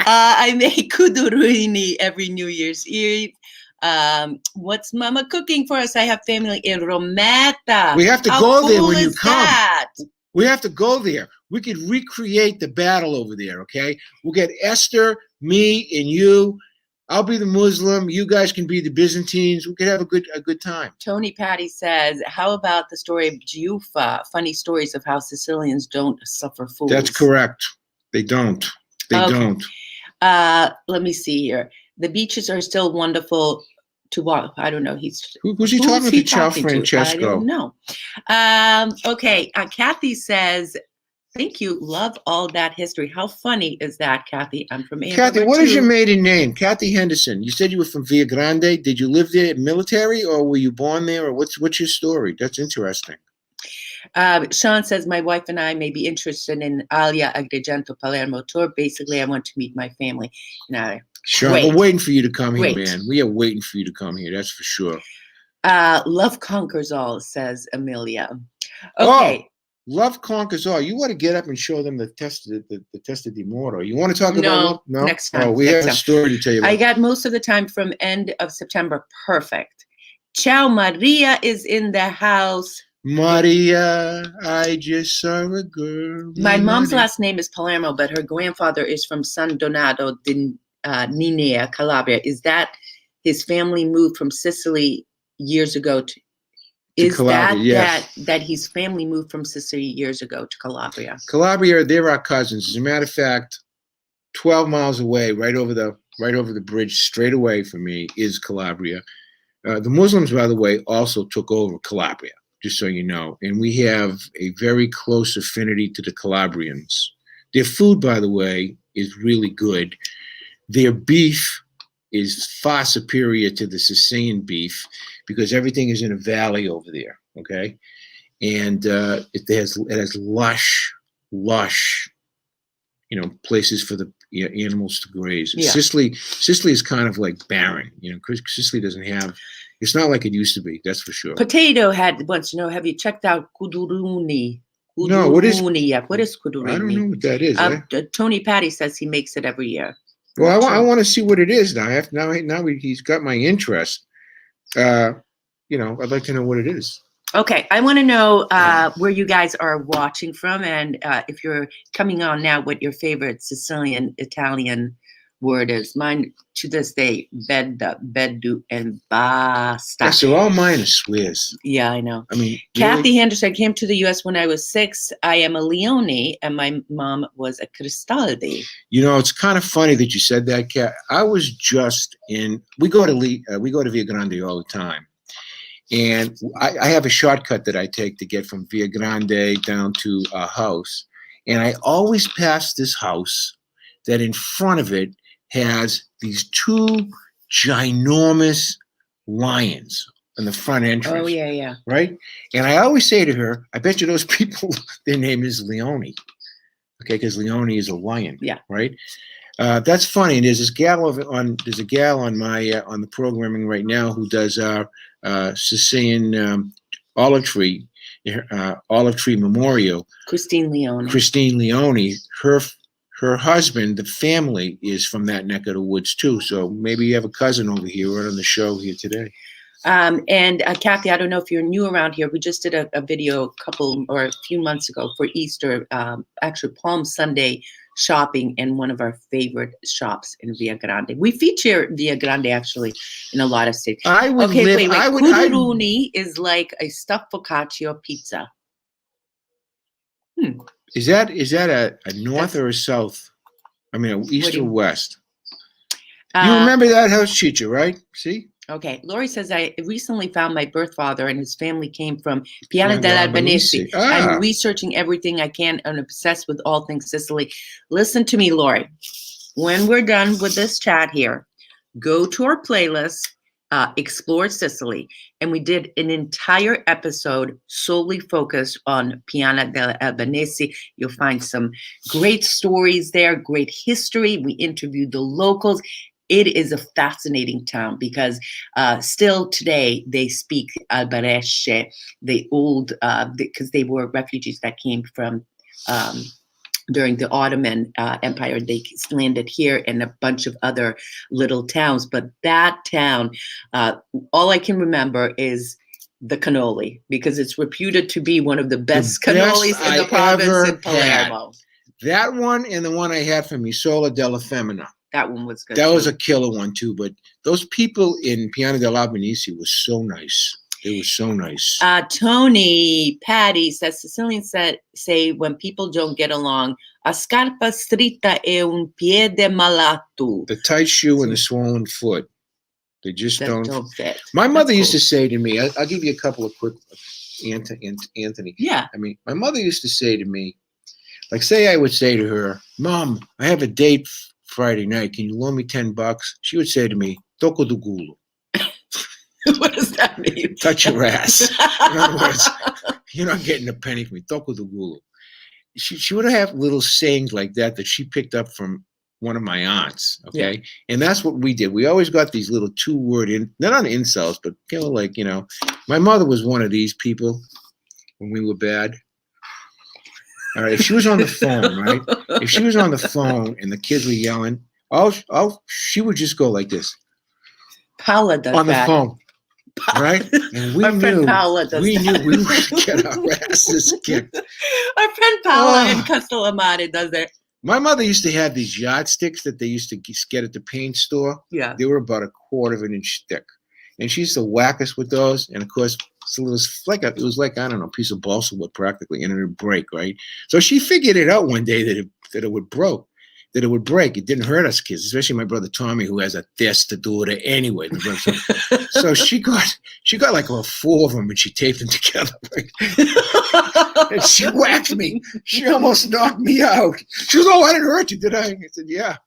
I make kudurini every New Year's Eve. What's Mama cooking for us? I have family in Rometta. We have to How go there cool when you is come. that? We have to go there. We could recreate the battle over there, okay? We'll get Esther, me, and you. I'll be the Muslim. You guys can be the Byzantines. We could have a good time. Tony Patty says, how about the story of Giuffa? Funny stories of how Sicilians don't suffer fools. That's correct. They don't. They don't. Let me see here. The beaches are still wonderful to walk. I don't know. Who's he talking to? Ciao Francesco. I don't know. Okay. Kathy says, thank you. Love all that history. How funny is that, Kathy? I'm from Andover. Kathy, what is your maiden name? Kathy Henderson. You said you were from Via Grande. Did you live there military, or were you born there, or what's your story? That's interesting. Sean says, my wife and I may be interested in Alia Agrigento Palermo tour. Basically, I want to meet my family. Sean, we're waiting for you to come here, man. We are waiting for you to come here. That's for sure. Love conquers all, says Amelia. Okay. Oh, love conquers all. You want to get up and show them the testa di moro. You want to talk about love? No, next time. Oh, we have a story to tell you about. I got most of the time from end of September. Perfect. Ciao, Maria is in the house. Maria, I just saw a girl. My mom's last name is Palermo, but her grandfather is from San Donato di Ninea, Calabria. Is that his family moved from Sicily years ago to Calabria? Yes. That his family moved from Sicily years ago to Calabria? Calabria, they're our cousins. As a matter of fact, 12 miles away, right over the bridge, straight away from me, is Calabria. The Muslims, by the way, also took over Calabria, just so you know. And we have a very close affinity to the Calabrians. Their food, by the way, is really good. Their beef is far superior to the Sicilian beef because everything is in a valley over there, okay? And it has lush, places for the animals to graze. Yeah. Sicily is kind of like barren. Sicily doesn't have. It's not like it used to be. That's for sure. Potato wants to know. Have you checked out kuduruni? No, what is kuduruni? I don't know what that is. Tony Patty says he makes it every year. Well, I want to see what it is now. Now he's got my interest. I'd like to know what it is. Okay, I want to know where you guys are watching from, and if you're coming on now, what your favorite Sicilian Italian word is. Mine to this day, Bedda, Beddu and Basta. So all mine are swears. Yeah, I know. I mean, Kathy Henderson came to the U.S. when I was 6. I am a Leone, and my mom was a Cristaldi. It's kind of funny that you said that, Kat. I was just in. We go to Via Grande all the time, and I have a shortcut that I take to get from Via Grande down to our house, and I always pass this house that in front of it has these 2 ginormous lions in the front entrance. Oh, yeah. Right? And I always say to her, I bet you those people, their name is Leone. Okay, because Leone is a lion. Yeah. Right? That's funny. And there's a gal on my on the programming right now who does our Sicilian olive tree memorial. Christine Leone. Her husband, the family, is from that neck of the woods too. So maybe you have a cousin over here right on the show here today. And Kathy, I don't know if you're new around here. We just did a video a few months ago for Easter, actually Palm Sunday shopping in one of our favorite shops in Via Grande. We feature Via Grande actually in a lot of cities. Kuduruni is like a stuffed focaccia pizza. Is that a north or a south? I mean, east or west? You remember that house, Chicha, right? See? Okay. Lori says, I recently found my birth father and his family came from Piana dell'Albanese. I'm researching everything I can and obsessed with all things Sicily. Listen to me, Lori. When we're done with this chat here, go to our playlist, Explore Sicily, and we did an entire episode solely focused on Piana dell'Albanese. You'll find some great stories there, great history. We interviewed the locals. it is a fascinating town because still today they speak Albaresce, the old, because they were refugees that came from during the Ottoman Empire. They landed here and a bunch of other little towns. But that town, all I can remember is the cannoli, because it's reputed to be one of the best cannolis in the province in Palermo. That one and the one I had from Isola della Femmina. That one was good. That was a killer one too. But those people in Piana dell'Albanese was so nice. They were so nice. Tony Patty says Sicilians say when people don't get along, a scarpa stretta e un piede malato. The tight shoe and the swollen foot. They just don't fit. My mother used to say to me, I'll give you a couple of quick, Anthony. Yeah. I mean, my mother used to say to me, like, say I would say to her, Mom, I have a date Friday night. Can you loan me $10? She would say to me, Tocco do culo. What does that mean? Touch your ass. In other words, you're not getting a penny from me. Tocco do culo. She would have little sayings like that she picked up from one of my aunts. Okay. Yeah. And that's what we did. We always got these little 2-word not on insults, but like, my mother was one of these people when we were bad. All right. If she was on the phone, right? If she was on the phone and the kids were yelling, she would just go like this. Paula does on that. the phone. Right? And we knew we would get our asses kicked. Our friend Paula in Castellamare does it. My mother used to have these yardsticks that they used to get at the paint store. Yeah. They were about 1/4 of an inch thick. And she used to whack us with those. And of course, it was like, I don't know, a piece of balsa wood practically, and it would break, right? So she figured it out one day that it would break. It didn't hurt us kids, especially my brother Tommy, who has a thirst to do it anyway. So she got like 4 of them, and she taped them together. Right? And she whacked me. She almost knocked me out. She goes, "Oh, I didn't hurt you, did I?" I said, "Yeah."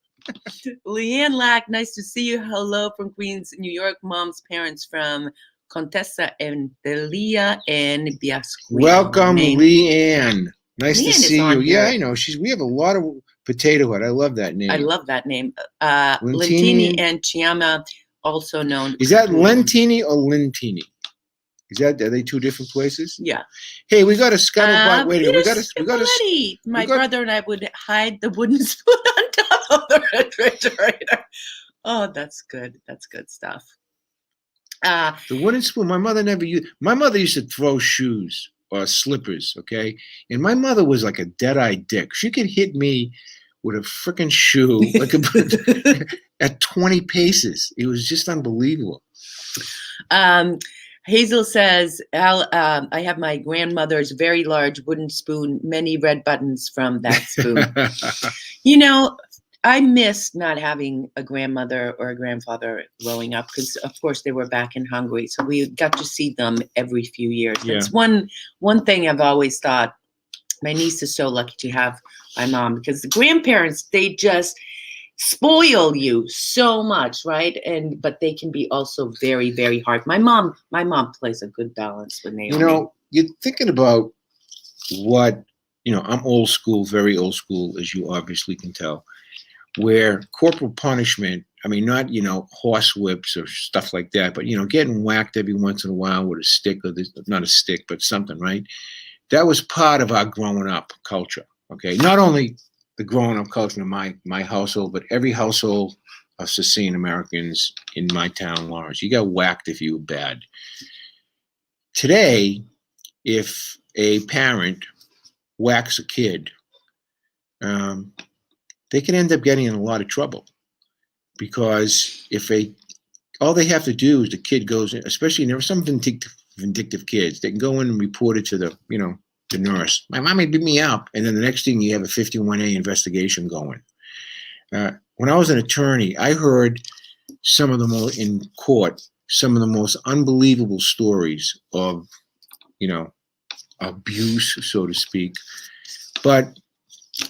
Leanne Lack, nice to see you. Hello from Queens, New York. Mom's parents from Contessa and Delia and Biasquito. Welcome, Leanne. Nice to see you. Here. Yeah, I know. We have a lot of potato head. I love that name. I love that name. Lentini and Chiama, also known. Is that Lentini or Lentini? Are they 2 different places? Yeah. Hey, we got a scuttlebutt. Wait a minute. My brother and I would hide the wooden spoon on top of the refrigerator. Oh, that's good. That's good stuff. The wooden spoon. My mother never used. My mother used to throw shoes or slippers. Okay, and my mother was like a dead-eyed dick. She could hit me with a freaking shoe like at 20 paces. It was just unbelievable. Hazel says, I have my grandmother's very large wooden spoon, many red buttons from that spoon. I missed not having a grandmother or a grandfather growing up because, of course, they were back in Hungary. So we got to see them every few years. Yeah. It's one thing I've always thought. My niece is so lucky to have my mom because the grandparents, they just spoil you so much, right? But they can be also very, very hard. My mom plays a good balance with Naomi. You're thinking about what, I'm old school, very old school, as you obviously can tell, where corporal punishment, I mean, not, horse whips or stuff like that, but, getting whacked every once in a while with a stick or not a stick, but something, right? That was part of our growing up culture, okay? Not only the growing up culture in my household, but every household of Sicilian Americans in my town, Lawrence. You got whacked if you were bad. Today, if a parent whacks a kid, they can end up getting in a lot of trouble because all they have to do is the kid goes in, especially there are some vindictive kids, they can go in and report it to the nurse. My mommy beat me up. And then the next thing you have a 51A investigation going. When I was an attorney, I heard in court, some of the most unbelievable stories of, abuse, so to speak. But,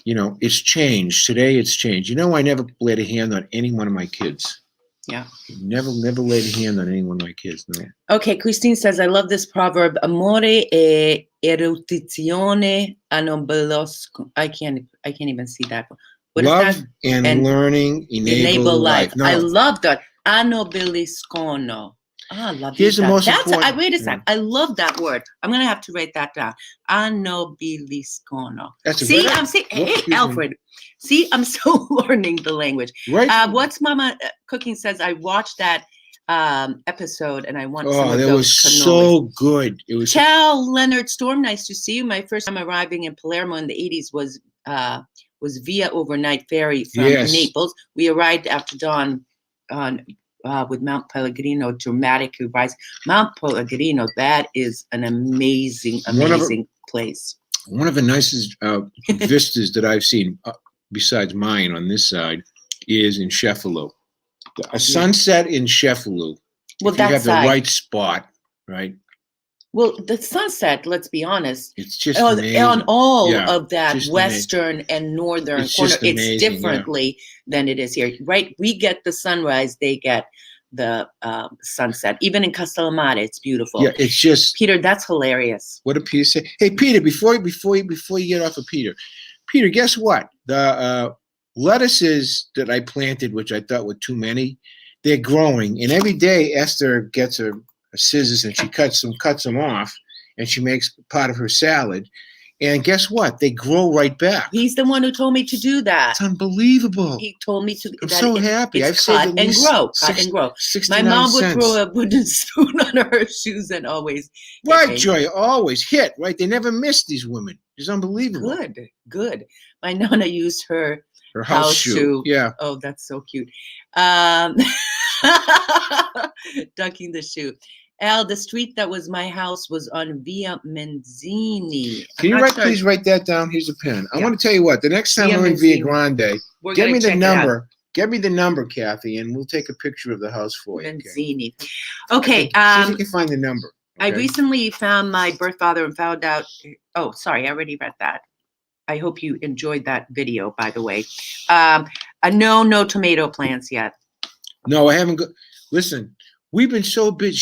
it's changed. Today it's changed. I never laid a hand on any one of my kids. Yeah. Never laid a hand on any one of my kids. No. Okay, Christine says, I love this proverb. Amore e erudizione hanno bellosco. I can't even see that. What is Love that? and learning enable life. No, I love that. Annobiliscono. Ah, la here's the vita. most That's important. wait a sec. I love that word. I'm gonna have to write that down. Annobiliscono. That's a See, good. I'm saying, Whoops, hey, excuse me. Alfred. See, I'm still learning the language. Right. What's Mama Cooking says? I watched that episode and I want some Oh, of that those was cannolis. so good. It was. Ciao, Leonard Storm. Nice to see you. My first time arriving in Palermo in the 80s was via overnight ferry from Yes. Naples. We arrived after dawn on with Mount Pellegrino, dramatic rise. Mount Pellegrino, that is an amazing place. One of the nicest vistas that I've seen, besides mine on this side, is in Cefalù. A sunset in Cefalù. Well, if you have side. the right spot, right? Well, the sunset, let's be honest, it's just amazing. On all of that western amazing. And northern it's corner, amazing, it's differently than it is here, right? We get the sunrise, they get the sunset. Even in Castellamare, it's beautiful. Yeah, it's just Peter. That's hilarious. What did Peter say? Hey, Peter, before you get off of Peter, guess what? The lettuces that I planted, which I thought were too many, they're growing, and every day Esther gets her scissors and she cuts them off, and she makes part of her salad. And guess what? They grow right back. He's the one who told me to do that. It's unbelievable. He told me to. I'm so happy. I've cut and grow. Cut and grow. My mom would throw a wooden spoon on her shoes and always. Right, Joy. Always hit. Right. They never miss these women. It's unbelievable. Good. My nonna used her house shoe. Yeah. Oh, that's so cute. Ducking the shoe. Al, the street that was my house was on Via Menzini. Can you please write that down? Here's a pen. I want to tell you what. The next time we're in Via Grande, get me the number. Get me the number, Kathy, and we'll take a picture of the house for you. Menzini. Okay. See if you can find the number. Okay? I recently found my birth father and found out. Oh, sorry, I already read that. I hope you enjoyed that video, by the way. No tomato plants yet. No, I haven't. Listen. We've been so busy.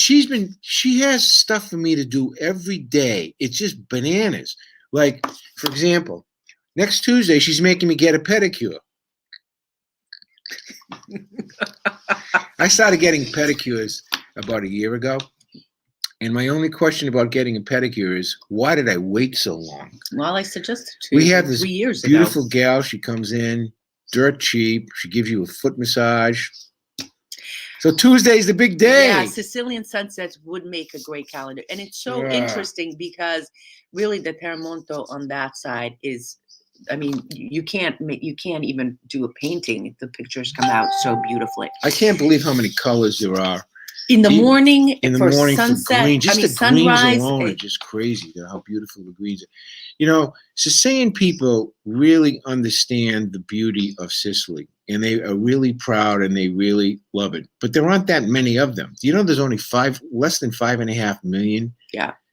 She has stuff for me to do every day. It's just bananas. Like, for example, next Tuesday, she's making me get a pedicure. I started getting pedicures about a year ago. And my only question about getting a pedicure is, why did I wait so long? Well, I suggested we have this 3 years beautiful ago. gal. She comes in, dirt cheap. She gives you a foot massage. So Tuesday's the big day. Yeah, Sicilian sunsets would make a great calendar. And it's so interesting because really the Terramonto on that side is, I mean, you can't even do a painting. The pictures come out so beautifully. I can't believe how many colors there are. In the morning, for sunset, for green. Just the sunrise, greens alone are just crazy. How beautiful the greens are. You know, Sicilian people really understand the beauty of Sicily, and they are really proud and they really love it. But there aren't that many of them. Do you know there's only less than 5.5 million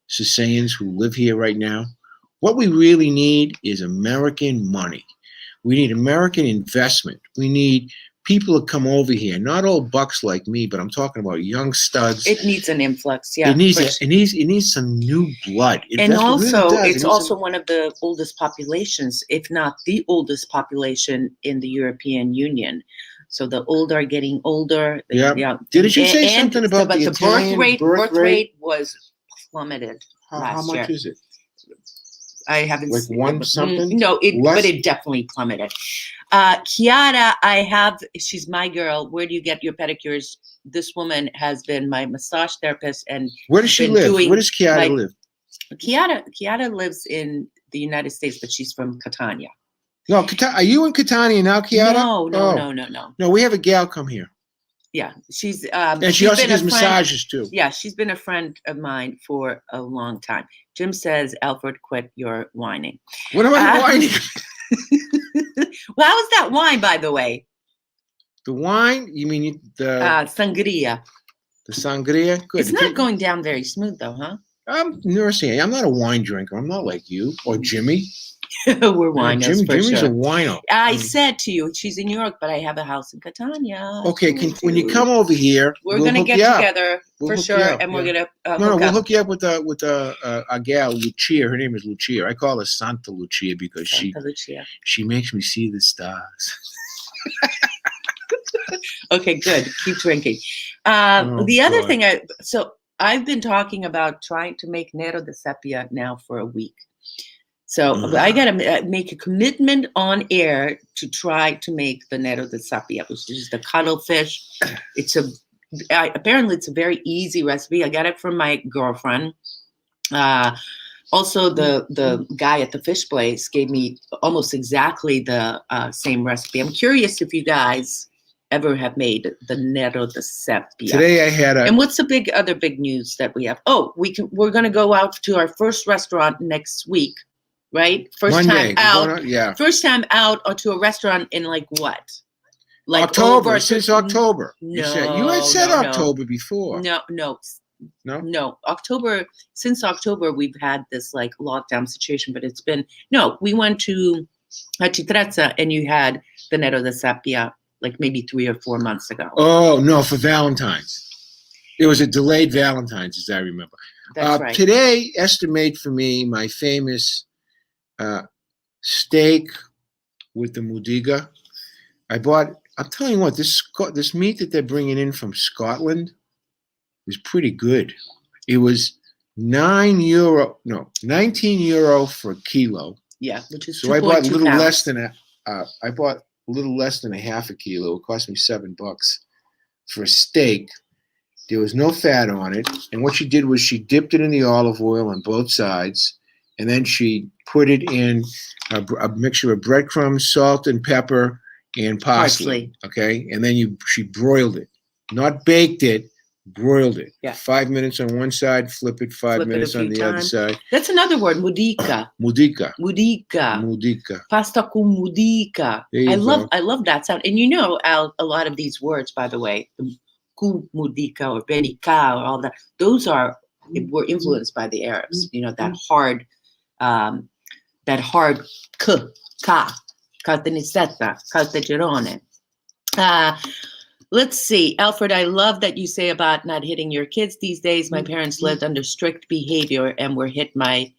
Sicilians who live here right now? What we really need is American money. We need American investment. We need people to come over here, not old bucks like me, but I'm talking about young studs. It needs an influx, yeah. It needs some new blood. And also, it's also one of the oldest populations, if not the oldest population in the European Union. So the old are getting older. Yeah. Didn't you say something about the Italian birth rate was plummeted last how much year. is it? I haven't like seen one something. No, but it definitely plummeted. Chiara, she's my girl. Where do you get your pedicures? This woman has been my massage therapist, and where does she live? Where does Chiara live? Chiara lives in the United States, but she's from Catania. No, are you in Catania now, Chiara? No. No, we have a gal come here. Yeah, she's and she also gives massages too. Yeah, she's been a friend of mine for a long time. Jim says, Alfred, quit your whining. What am I whining? Well, how was that wine, by the way? The wine? You mean the sangria? The sangria? Good. It's not going down very smooth, though, huh? I'm nursing it. I'm not a wine drinker. I'm not like you or Jimmy. We're winos for Jimmy's sure. a wino. I said to you, she's in New York, but I have a house in Catania. Okay, when you come over here, we're we'll gonna hook get you up. together We'll for hook sure, you up, and yeah. we're gonna No, hook we'll up. hook you up with a gal, Lucia. Her name is Lucia. I call her Santa Lucia because Santa Lucia. she makes me see the stars. Okay, good. Keep drinking. Oh, the other God. thing, I've been talking about trying to make Nero de Seppia now for a week. So I got to make a commitment on air to try to make the Nero de Seppia, which is the cuttlefish. Apparently it's a very easy recipe. I got it from my girlfriend. Also, the guy at the fish place gave me almost exactly the same recipe. I'm curious if you guys ever have made the Nero de Seppia. Today I had And what's the other big news that we have? Oh, we're going to go out to our first restaurant next week, right? Monday, First time out or to a restaurant in like what? Like October, since October. No, you had said no, October before. No. Since October, we've had this like lockdown situation, but we went to Citrezza and you had the Nero de Seppia like maybe 3 or 4 months ago. Oh, no, for Valentine's. It was a delayed Valentine's, as I remember. That's right. Today, Esther made for me my famous steak with the mudiga. I'm telling you what, this meat that they're bringing in from Scotland is pretty good. It was €19 for a kilo. Yeah, which is so I bought a little pounds. less than a half a kilo. It cost me $7 for a steak. There was no fat on it, and what she did was she dipped it in the olive oil on both sides, and then she put it in a mixture of breadcrumbs, salt, and pepper, and parsley. Okay, and then she broiled it, not baked it. Broiled it. Yeah. 5 minutes on one side, flip it 5 minutes on the other side. That's another word, mudica. Mudica. Pasta con mudica. I love that sound. And Al, a lot of these words, by the way, con mudica or benica or all that, were influenced by the Arabs. That hard k, ka, caltanissetta, caltagirone. Let's see, Alfred, I love that you say about not hitting your kids these days. My parents lived under strict behavior and were hit my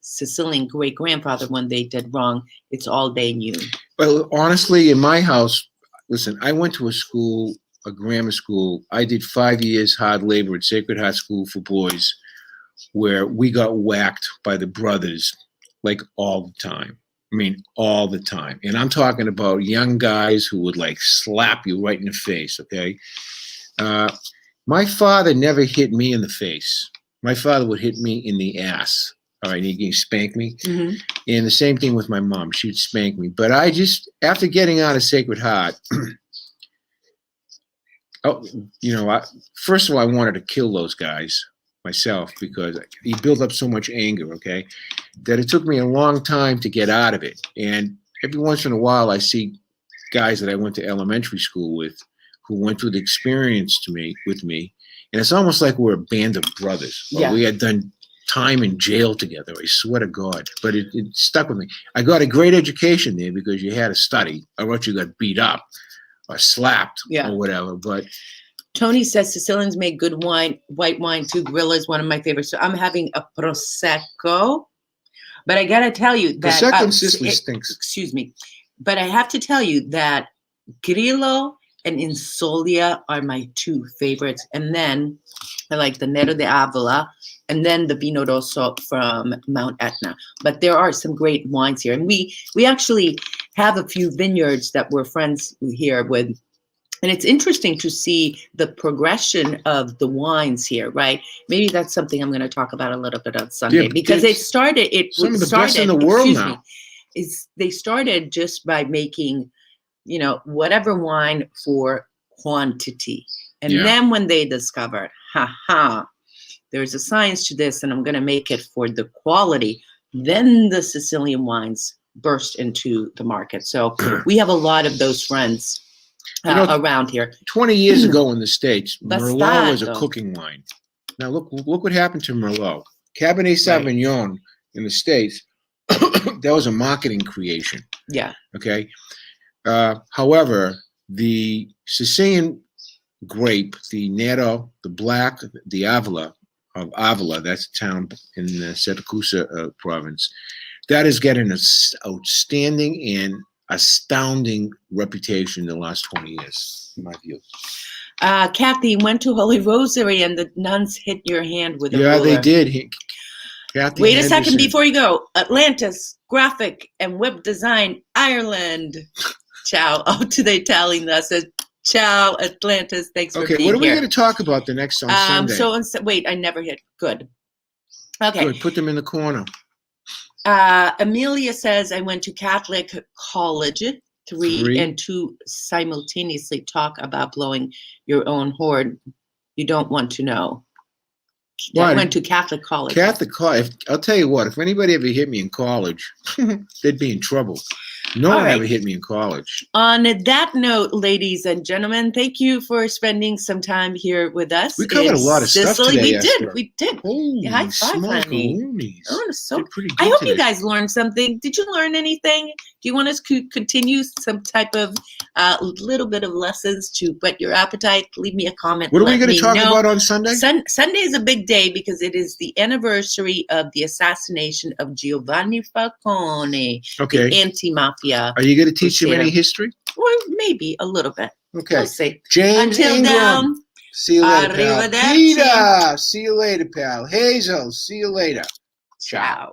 Sicilian great-grandfather when they did wrong. It's all they knew. Well, honestly, in my house, listen, I went to a grammar school. I did 5 years hard labor at Sacred Heart School for Boys, where we got whacked by the brothers like all the time. I mean, all the time. And I'm talking about young guys who would like slap you right in the face, okay? My father never hit me in the face. My father would hit me in the ass. All right, he'd spank me. Mm-hmm. And the same thing with my mom. She'd spank me. But after getting out of Sacred Heart, first of all, I wanted to kill those guys myself because he built up so much anger, okay, that it took me a long time to get out of it. And every once in a while, I see guys that I went to elementary school with who went through the experience with me, and it's almost like we're a band of brothers. Yeah. We had done time in jail together, I swear to God. But it stuck with me. I got a great education there because you had to study, or else you got beat up or slapped or whatever. But Tony says Sicilians make good wine, white wine too. Grilla is one of my favorites. So I'm having a Prosecco. But I got to tell you that Prosecco in Sicily stinks. Excuse me. But I have to tell you that Grillo and Insolia are my two favorites. And then I like the Nero de Avola and then the Vino Rosso from Mount Etna. But there are some great wines here. And we actually have a few vineyards that we're friends here with. And it's interesting to see the progression of the wines here, right? Maybe that's something I'm going to talk about a little bit on Sunday because some of the best in the world now. They started just by making, whatever wine for quantity. And then when they discovered, there's a science to this and I'm going to make it for the quality, then the Sicilian wines burst into the market. So we have a lot of those friends around here. 20 years ago in the States, Merlot was a cooking wine. Now look what happened to Merlot. Cabernet Sauvignon in the States that was a marketing creation. Yeah. Okay. However, the Sicilian grape, the Nero, the black, the Avila of Avila, that's a town in the Siracusa province, that is getting an outstanding and astounding reputation in the last 20 years, in my view. Kathy, went to Holy Rosary and the nuns hit your hand with a Yeah, ruler. they did. Kathy Wait a second Henderson. before you go. Atlantis, graphic and web design, Ireland. Ciao. Oh, to the Italian that says, ciao, Atlantis. Thanks for being here. Okay, what are we going to talk about the next on Sunday? Wait, I never hit. Good. Okay. Good, put them in the corner. Amelia says, I went to Catholic college, 3 and 2 simultaneously talk about blowing your own horn. You don't want to know. I went to Catholic college. Catholic college. I'll tell you what, if anybody ever hit me in college, they'd be in trouble. No one ever hit me in college. On that note, ladies and gentlemen, thank you for spending some time here with us. We covered a lot of stuff today. We did. Holy high five, honey. Oh, so pretty good I hope today. you guys learned something. Did you learn anything? Do you want us to continue some type of little bit of lessons to whet your appetite? Leave me a comment. What are we going to talk about on Sunday? Sunday is a big day because it is the anniversary of the assassination of Giovanni Falcone, the anti-mafia. Are you going to teach him any history? Well, maybe a little bit. Okay. We'll see. James Until Ingram. down. See you later, pal. Arrivederci. Peter. See you later, pal. Hazel. See you later. Ciao.